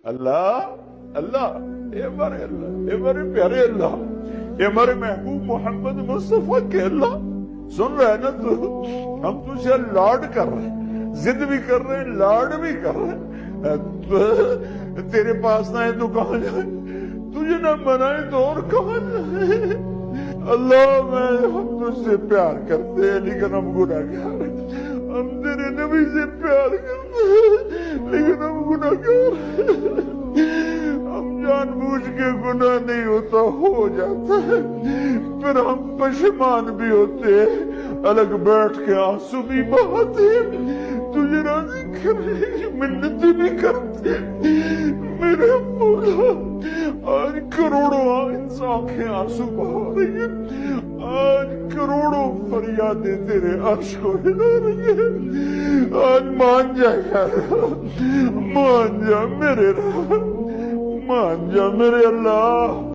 اللہ اللہ، اے ہمارے پیارے اللہ، اے ہمارے محبوب محمد مصطفیٰ کے اللہ، سن رہے ہیں نا تو؟ ہم تجھے لاڈ کر رہے ہیں، ضد بھی کر رہے ہیں، لاڈ بھی کر رہے ہیں۔ تیرے پاس نہ ہے تو کہاں جائیں، تجھے نہ منائے تو اور کہاں جائیں۔ اللہ ہم تجھ سے پیار کرتے ہیں لیکن ہم گناہگار ہیں، ہم تیرے نبی سے پیار کرتے ہیں لیکن ہم گناہگار ہیں، ہم جان بوجھ کے گناہ نہیں ہوتا ہو جاتا ہے، پھر ہم پشیمان بھی ہوتے ہیں، الگ بیٹھ کے آنسو بھی بہاتے ہیں، تجھے راضی کرنے کی منتیں بھی کرتے ہیں۔ میرے مولا آج کروڑوں آنکھیں آنسو بہا رہی ہیں، آج کروڑوں فریادیں تیرے عرش کو ہلا رہی ہیں، آج مان جا یار، مان جا میرے رب، مان جا میرے اللہ۔